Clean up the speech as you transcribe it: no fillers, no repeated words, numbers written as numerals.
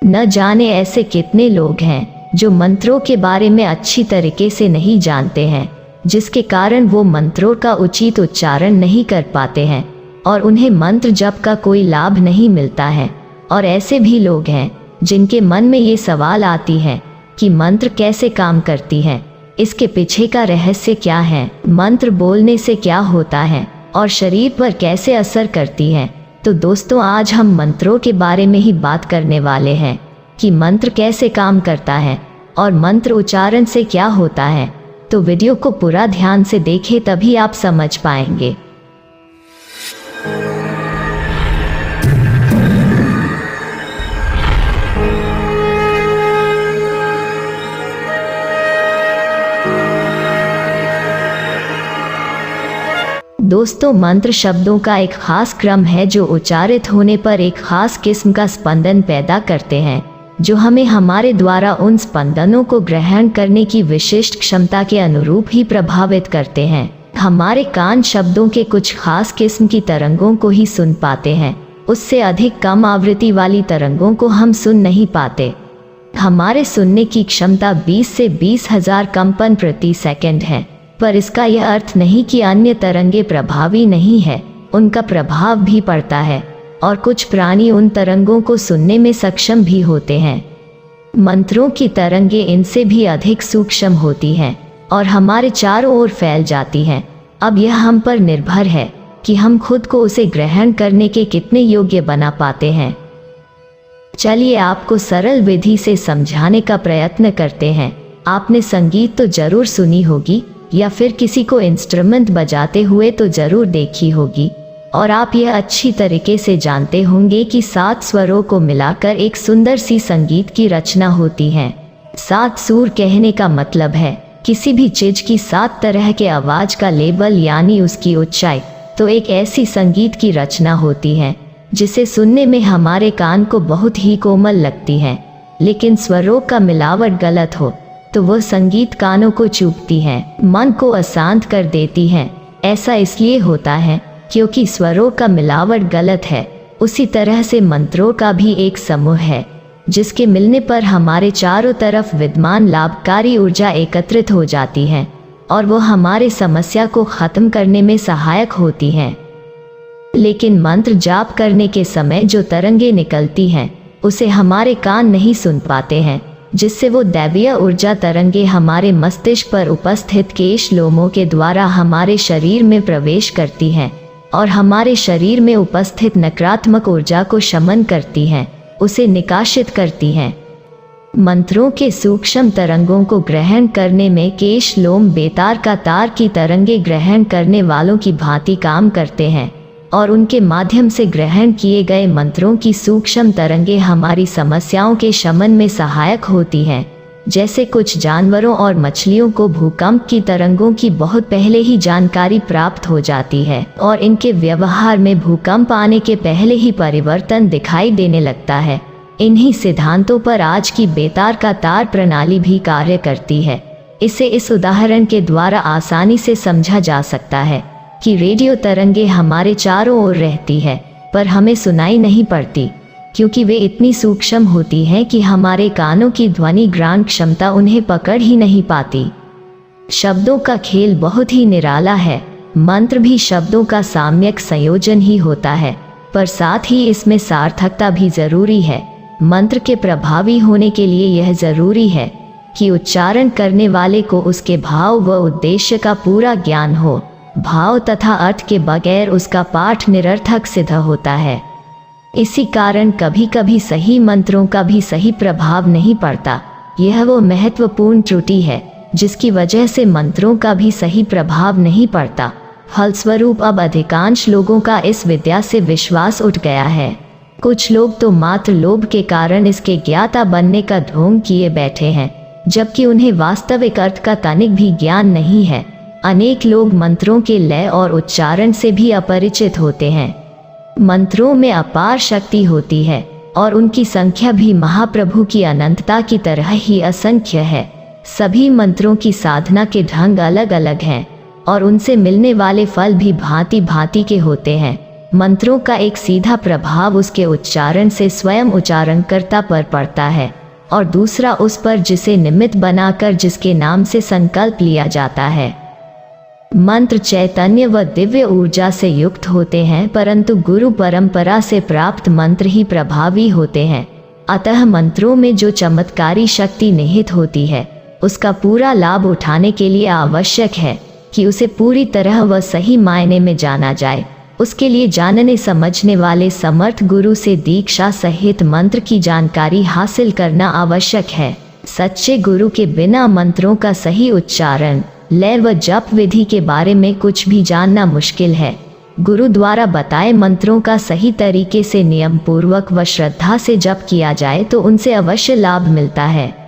न जाने ऐसे कितने लोग हैं जो मंत्रों के बारे में अच्छी तरीके से नहीं जानते हैं, जिसके कारण वो मंत्रों का उचित उच्चारण नहीं कर पाते हैं और उन्हें मंत्र जप का कोई लाभ नहीं मिलता है। और ऐसे भी लोग हैं जिनके मन में ये सवाल आती है कि मंत्र कैसे काम करती है, इसके पीछे का रहस्य क्या है, मंत्र बोलने से क्या होता है और शरीर पर कैसे असर करती है। तो दोस्तों, आज हम मंत्रों के बारे में ही बात करने वाले हैं कि मंत्र कैसे काम करता है और मंत्र उच्चारण से क्या होता है। तो वीडियो को पूरा ध्यान से देखें, तभी आप समझ पाएंगे। दोस्तों, मंत्र शब्दों का एक खास क्रम है जो उच्चारित होने पर एक खास किस्म का स्पंदन पैदा करते हैं, जो हमें हमारे द्वारा उन स्पंदनों को ग्रहण करने की विशिष्ट क्षमता के अनुरूप ही प्रभावित करते हैं। हमारे कान शब्दों के कुछ खास किस्म की तरंगों को ही सुन पाते हैं, उससे अधिक कम आवृत्ति वाली तरंगों को हम सुन नहीं पाते। हमारे सुनने की क्षमता 20 से 20,000 कंपन प्रति सेकंड है, पर इसका यह अर्थ नहीं कि अन्य तरंगे प्रभावी नहीं है, उनका प्रभाव भी पड़ता है और कुछ प्राणी उन तरंगों को सुनने में सक्षम भी होते हैं। मंत्रों की तरंगे इनसे भी अधिक सूक्ष्म होती हैं और हमारे चारों ओर फैल जाती हैं। अब यह हम पर निर्भर है कि हम खुद को उसे ग्रहण करने के कितने योग्य बना पाते हैं। चलिए आपको सरल विधि से समझाने का प्रयत्न करते हैं। आपने संगीत तो जरूर सुनी होगी या फिर किसी को इंस्ट्रूमेंट बजाते हुए तो जरूर देखी होगी, और आप यह अच्छी तरीके से जानते होंगे कि 7 स्वरों को मिलाकर एक सुंदर सी संगीत की रचना होती है। 7 सुर कहने का मतलब है किसी भी चीज की 7 तरह के आवाज का लेवल यानी उसकी ऊंचाई। तो एक ऐसी संगीत की रचना होती है जिसे सुनने में हमारे कान को बहुत ही कोमल लगती है, लेकिन स्वरों का मिलावट गलत हो तो वह संगीत कानों को चुभती है, मन को अशांत कर देती है। ऐसा इसलिए होता है क्योंकि स्वरों का मिलावट गलत है। उसी तरह से मंत्रों का भी एक समूह है जिसके मिलने पर हमारे चारों तरफ विद्यमान लाभकारी ऊर्जा एकत्रित हो जाती है और वो हमारे समस्या को खत्म करने में सहायक होती है। लेकिन मंत्र जाप करने के समय जो तरंगे निकलती हैं उसे हमारे कान नहीं सुन पाते हैं, जिससे वो दैवीय ऊर्जा तरंगे हमारे मस्तिष्क पर उपस्थित केश लोमों के द्वारा हमारे शरीर में प्रवेश करती हैं और हमारे शरीर में उपस्थित नकारात्मक ऊर्जा को शमन करती हैं, उसे निकाशित करती हैं। मंत्रों के सूक्ष्म तरंगों को ग्रहण करने में केश लोम बेतार का तार की तरंगे ग्रहण करने वालों की भांति काम करते हैं और उनके माध्यम से ग्रहण किए गए मंत्रों की सूक्ष्म तरंगे हमारी समस्याओं के शमन में सहायक होती हैं। जैसे कुछ जानवरों और मछलियों को भूकंप की तरंगों की बहुत पहले ही जानकारी प्राप्त हो जाती है और इनके व्यवहार में भूकंप आने के पहले ही परिवर्तन दिखाई देने लगता है। इन्हीं सिद्धांतों पर आज की बेतार का तार प्रणाली भी कार्य करती है। इसे इस उदाहरण के द्वारा आसानी से समझा जा सकता है कि रेडियो तरंगे हमारे चारों ओर रहती है पर हमें सुनाई नहीं पड़ती, क्योंकि वे इतनी सूक्ष्म होती हैं कि हमारे कानों की ध्वनि ग्रहण क्षमता उन्हें पकड़ ही नहीं पाती। शब्दों का खेल बहुत ही निराला है। मंत्र भी शब्दों का साम्यक संयोजन ही होता है, पर साथ ही इसमें सार्थकता भी जरूरी है। मंत्र के प्रभावी होने के लिए यह जरूरी है कि उच्चारण करने वाले को उसके भाव व उद्देश्य का पूरा ज्ञान हो। भाव तथा अर्थ के बगैर उसका पाठ निरर्थक सिद्ध होता है। इसी कारण कभी कभी सही मंत्रों का भी सही प्रभाव नहीं पड़ता। यह वो महत्वपूर्ण त्रुटि है जिसकी वजह से मंत्रों का भी सही प्रभाव नहीं पड़ता। फलस्वरूप अब अधिकांश लोगों का इस विद्या से विश्वास उठ गया है। कुछ लोग तो मात्र लोभ के कारण इसके ज्ञाता बनने का ढोंग किए बैठे हैं, जबकि उन्हें वास्तविक अर्थ का तनिक भी ज्ञान नहीं है। अनेक लोग मंत्रों के लय और उच्चारण से भी अपरिचित होते हैं। मंत्रों में अपार शक्ति होती है और उनकी संख्या भी महाप्रभु की अनंतता की तरह ही असंख्य है। सभी मंत्रों की साधना के ढंग अलग अलग हैं और उनसे मिलने वाले फल भी भांति भांति के होते हैं। मंत्रों का एक सीधा प्रभाव उसके उच्चारण से स्वयं उच्चारणकर्ता पर पड़ता है और दूसरा उस पर जिसे निमित्त बनाकर जिसके नाम से संकल्प लिया जाता है। मंत्र चैतन्य व दिव्य ऊर्जा से युक्त होते हैं, परंतु गुरु परंपरा से प्राप्त मंत्र ही प्रभावी होते हैं। अतः मंत्रों में जो चमत्कारी शक्ति निहित होती है उसका पूरा लाभ उठाने के लिए आवश्यक है कि उसे पूरी तरह व सही मायने में जाना जाए। उसके लिए जानने समझने वाले समर्थ गुरु से दीक्षा सहित मंत्र की जानकारी हासिल करना आवश्यक है। सच्चे गुरु के बिना मंत्रों का सही उच्चारण, लय व जप विधि के बारे में कुछ भी जानना मुश्किल है। गुरु द्वारा बताए मंत्रों का सही तरीके से नियम पूर्वक व श्रद्धा से जप किया जाए तो उनसे अवश्य लाभ मिलता है।